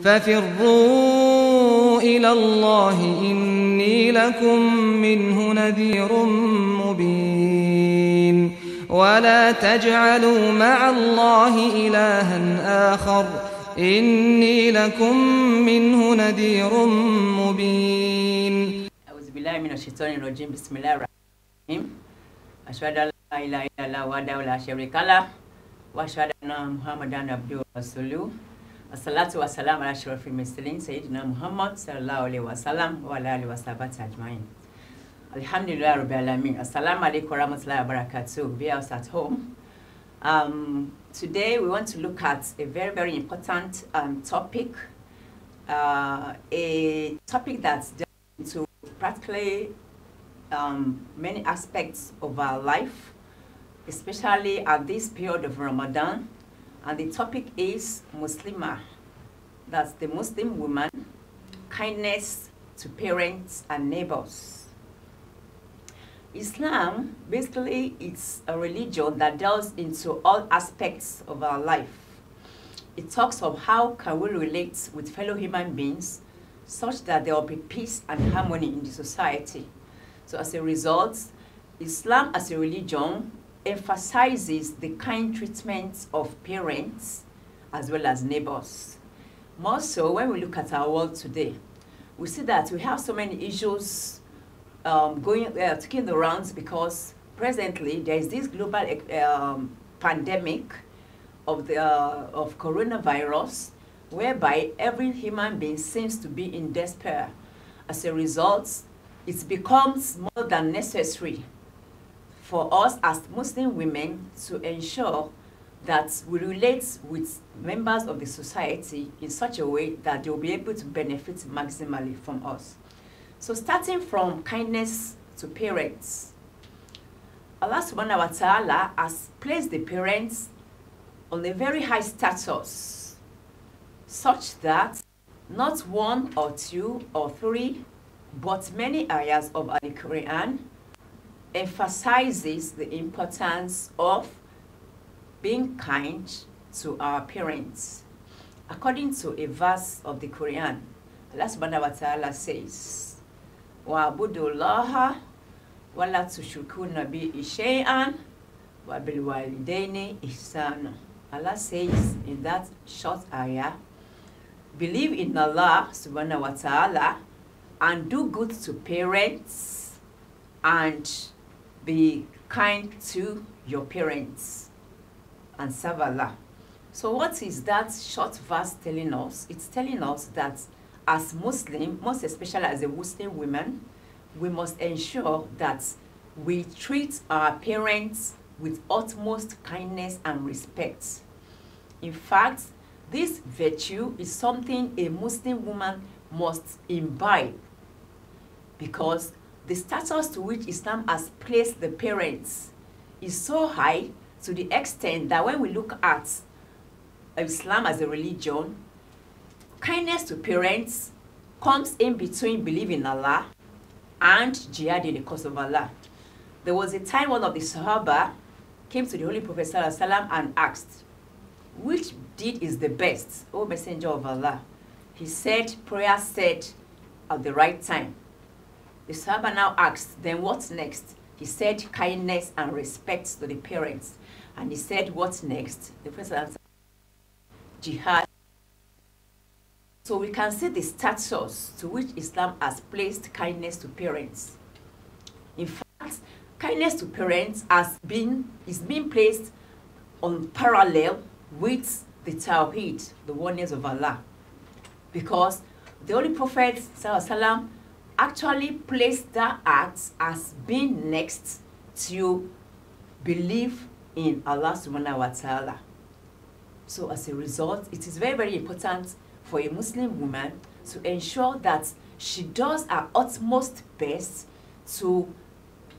ففروا إلى الله إني لكم منه نذير مبين ولا تجعلوا مع الله إلها آخر إني لكم منه نذير مبين. أعوذ بالله من الشيطان الرجيم. بسم الله الرحمن الرحيم. أشهد أن لا إله إلا الله وحده لا شريك له وأشهد أن محمدا عبده ورسوله. الصلاة والسلام على أشرف المرسلين سيدنا محمد صلى الله عليه وسلم وعلى آله وصحبه أجمعين. Alhamdulillah Rabbil Alamin. Assalamu alaikum warahmatullahi wabarakatuh. Viewers at home. Today we want to look at a very important topic. A topic that's into practically many aspects of our life, especially at this period of Ramadan. And the topic is Muslimah. That's the Muslim woman, kindness to parents and neighbors. Islam, basically, it's a religion that delves into all aspects of our life. It talks of how can we relate with fellow human beings such that there will be peace and harmony in the society. So as a result, Islam as a religion emphasizes the kind treatment of parents as well as neighbors. More so, when we look at our world today, we see that we have so many issues taking the rounds, because presently there is this global pandemic of coronavirus, whereby every human being seems to be in despair. As a result, it becomes more than necessary for us as Muslim women to ensure that we relate with members of the society in such a way that they will be able to benefit maximally from us. So starting from kindness to parents, Allah subhanahu wa ta'ala has placed the parents on a very high status, such that not one or two or three, but many ayahs of Al-Quran emphasizes the importance of being kind to our parents. According to a verse of the Quran, Allah subhanahu wa ta'ala says, وَعَبُدُوا اللَّهَ وَلَا تُشْرِكُونَ بِهِ شَيْئًا وَبِالْوَالِدَيْنِ إِحْسَانًا. Allah says in that short ayah, believe in Allah subhanahu wa ta'ala and do good to parents and be kind to your parents and serve Allah. So what is that short verse telling us? It's telling us that as Muslim, most especially as a Muslim woman, we must ensure that we treat our parents with utmost kindness and respect. In fact, this virtue is something a Muslim woman must imbibe, because the status to which Islam has placed the parents is so high, to the extent that when we look at Islam as a religion, kindness to parents comes in between believing in Allah and jihad in the cause of Allah. There was a time one of the Sahaba came to the Holy Prophet ﷺ and asked, which deed is the best, O Messenger of Allah? He said, prayer said at the right time. The Sahaba now asked, then what's next? He said, kindness and respect to the parents. And he said, what's next? The Prophet answered, jihad. So we can see the status to which Islam has placed kindness to parents. In fact, kindness to parents is being placed on parallel with the Tawheed, the oneness of Allah. Because the Holy Prophet ﷺ actually placed that act as being next to believe in Allah subhanahu wa ta'ala. So as a result, it is very important for a Muslim woman to ensure that she does her utmost best to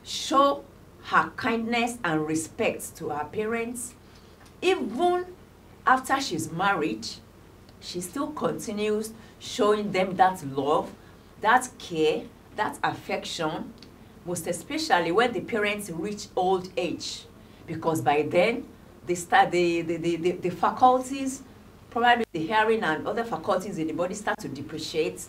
show her kindness and respect to her parents. Even after she's married, she still continues showing them that love, that care, that affection, most especially when the parents reach old age, because by then the faculties probably the hearing and other faculties in the body start to depreciate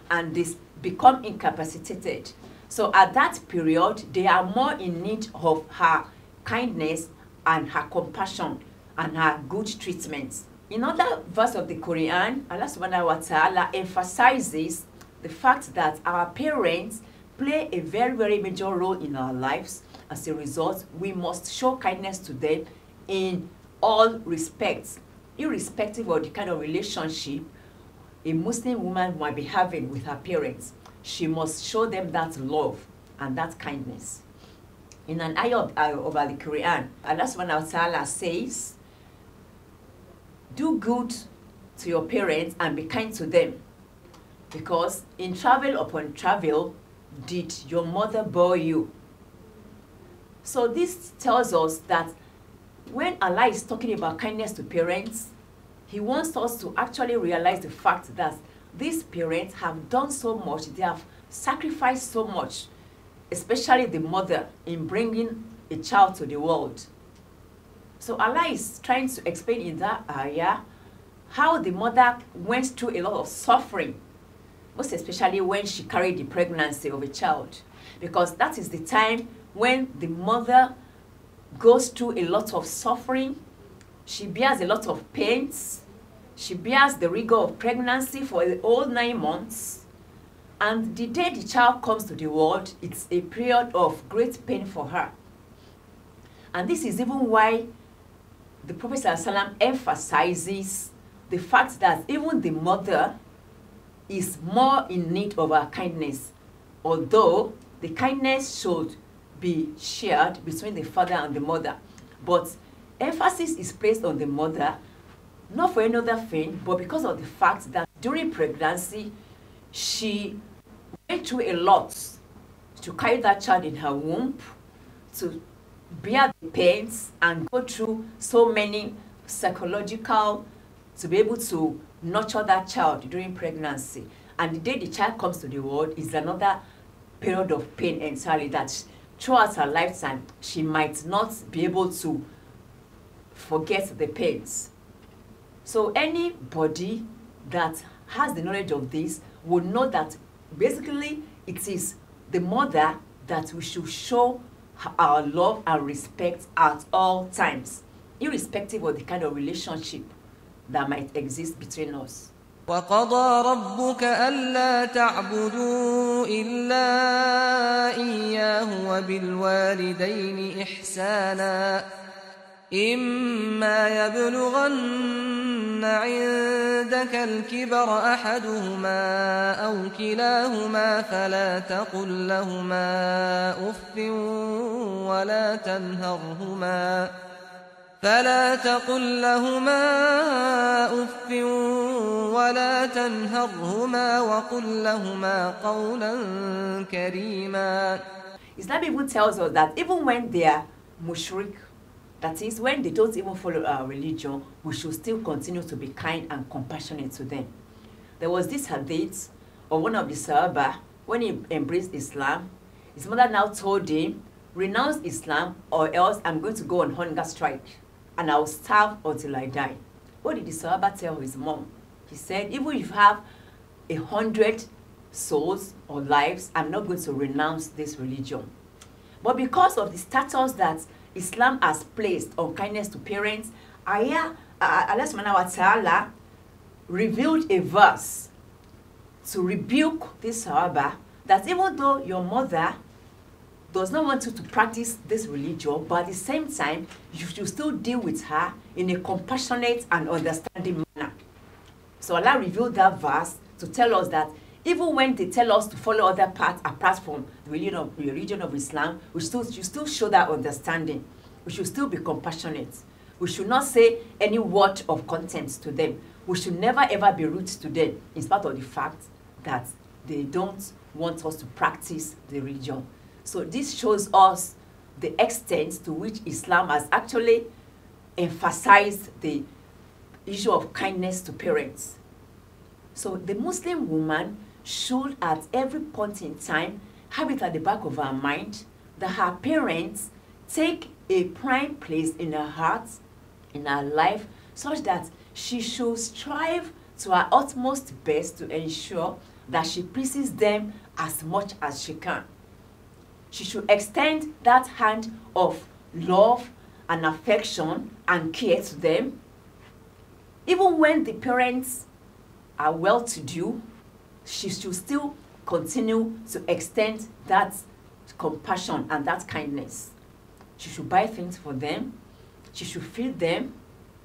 and they become incapacitated. So at that period, they are more in need of her kindness and her compassion and her good treatment. In other verse of the Quran, Allah subhanahu wa ta'ala emphasizes the fact that our parents play a very, very major role in our lives. As a result, we must show kindness to them in all respects, irrespective of the kind of relationship a Muslim woman might be having with her parents. She must show them that love and that kindness. In an ayah of the Quran, Allah subhanahu wa ta'ala says, do good to your parents and be kind to them, because in travel upon travel did your mother bore you. So this tells us that when Allah is talking about kindness to parents, He wants us to actually realize the fact that these parents have done so much, they have sacrificed so much, especially the mother, in bringing a child to the world. So Allah is trying to explain in that ayah how the mother went through a lot of suffering, most especially when she carried the pregnancy of a child, because that is the time when the mother goes through a lot of suffering. She bears a lot of pains. She bears the rigor of pregnancy for the whole 9 months. And the day the child comes to the world, it's a period of great pain for her. And this is even why the Prophet ﷺ emphasizes the fact that even the mother is more in need of our kindness, although the kindness should be shared between the father and the mother. But emphasis is placed on the mother, not for any other thing, but because of the fact that during pregnancy, she went through a lot to carry that child in her womb, to bear the pains and go through so many psychological, to be able to nurture that child during pregnancy. And the day the child comes to the world is another period of pain entirely, that throughout her lifetime, she might not be able to forget the pains. So anybody that has the knowledge of this will know that basically it is the mother that we should show our love and respect at all times, irrespective of the kind of relationship that might exist between us. وَقَضَى رَبُّكَ أَلَّا تَعْبُدُوا إِلَّا إِيَّاهُ وَبِالْوَالِدَيْنِ إِحْسَانًا إِمَّا يَبْلُغَنَّ عِندَكَ الْكِبَرَ أَحَدُهُمَا أَوْ كِلَاهُمَا فَلَا تَقُل لَّهُمَا أُفٍّ ولا تنهرهما وقل لهما قولا كريما. Islam even tells us that even when they are mushrik, that is, when they don't even follow our religion, we should still continue to be kind and compassionate to them. There was this hadith of one of the Sahaba, when he embraced Islam, his mother now told him, renounce Islam or else I'm going to go on hunger strike and I'll starve until I die. What did the Sahaba tell his mom? He said, even if you have 100 souls or lives, I'm not going to renounce this religion. But because of the status that Islam has placed on kindness to parents, Allah subhanahu wa ta'ala revealed a verse to rebuke this Sahaba, that even though your mother does not want you to practice this religion, but at the same time, you should still deal with her in a compassionate and understanding manner. So Allah revealed that verse to tell us that even when they tell us to follow other paths apart from the religion of Islam, we should still show that understanding. We should still be compassionate. We should not say any word of contempt to them. We should never ever be rude to them, in spite of the fact that they don't want us to practice the religion. So this shows us the extent to which Islam has actually emphasized the issue of kindness to parents. So the Muslim woman should at every point in time have it at the back of her mind that her parents take a prime place in her heart, in her life, such that she should strive to her utmost best to ensure that she pleases them as much as she can. She should extend that hand of love and affection and care to them. Even when the parents are well-to-do, she should still continue to extend that compassion and that kindness. She should buy things for them. She should feed them.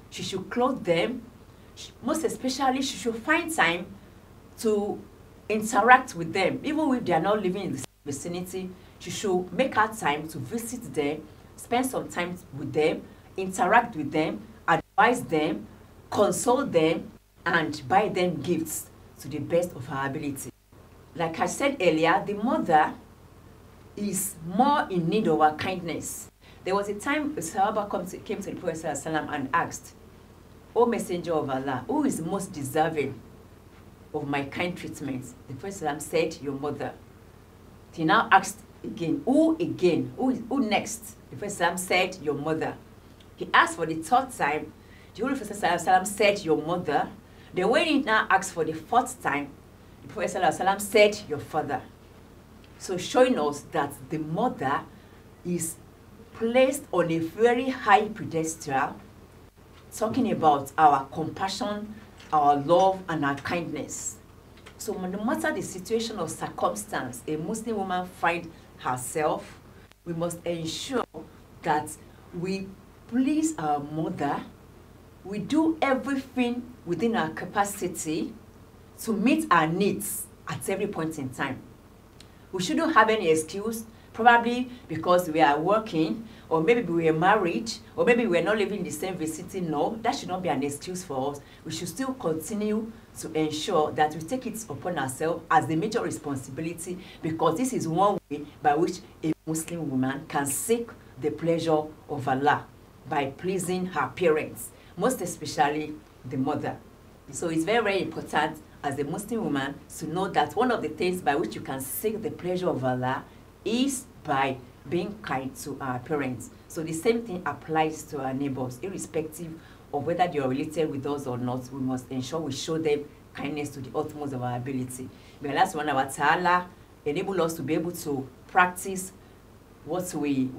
She should clothe them. Most especially, she should find time to interact with them. Even if they are not living in the vicinity, she should make her time to visit them, spend some time with them, interact with them, advise them, console them, and buy them gifts to the best of her ability. Like I said earlier, the mother is more in need of our kindness. There was a time a Sahaba came to the Prophet ﷺ and asked, "O Messenger of Allah, who is most deserving of my kind treatment?" The Prophet ﷺ said, "Your mother." He now asked again? Who next? The Prophet ﷺ said, "Your mother." He asked for the third time. The Holy Prophet ﷺ said, "Your mother." Then when he now asked for the fourth time, the Prophet ﷺ said, "Your father." So showing us that the mother is placed on a very high pedestal, talking about our compassion, our love, and our kindness. So no matter the situation or circumstance a Muslim woman finds herself, we must ensure that we please our mother. We do everything within our capacity to meet our needs at every point in time. We shouldn't have any excuse, probably because we are working, or maybe we are married, or maybe we are not living in the same vicinity. No, that should not be an excuse for us. We should still continue to ensure that we take it upon ourselves as the major responsibility, because this is one way by which a Muslim woman can seek the pleasure of Allah, by pleasing her parents, most especially the mother. So it's very, very important as a Muslim woman to know that one of the things by which you can seek the pleasure of Allah is by being kind to our parents. So the same thing applies to our neighbors, irrespective of whether they are related with us or not. We must ensure we show them kindness to the utmost of our ability. May Allah subhanahu wa ta'ala enable us to be able to practice what we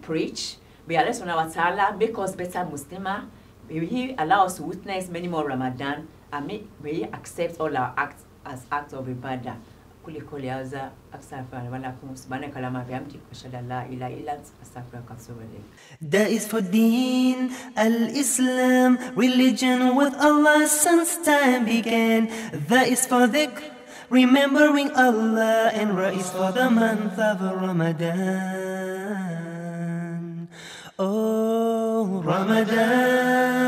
preach. May Allah subhanahu wa ta'ala make us better Muslimah. May He allow us to witness many more Ramadan, and may He accept all our acts as acts of ibadah. That is for Deen al-Islam, religion with Allah since time began. That is for dhikr, remembering Allah, and Ra is for the month of Ramadan. Oh, Ramadan.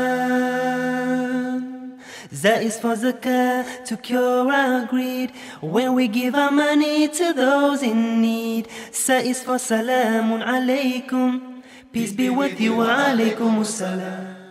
That is for zakah, to cure our greed, when we give our money to those in need. Sa is for salamun alaykum, peace be with you, wa alaykum salam.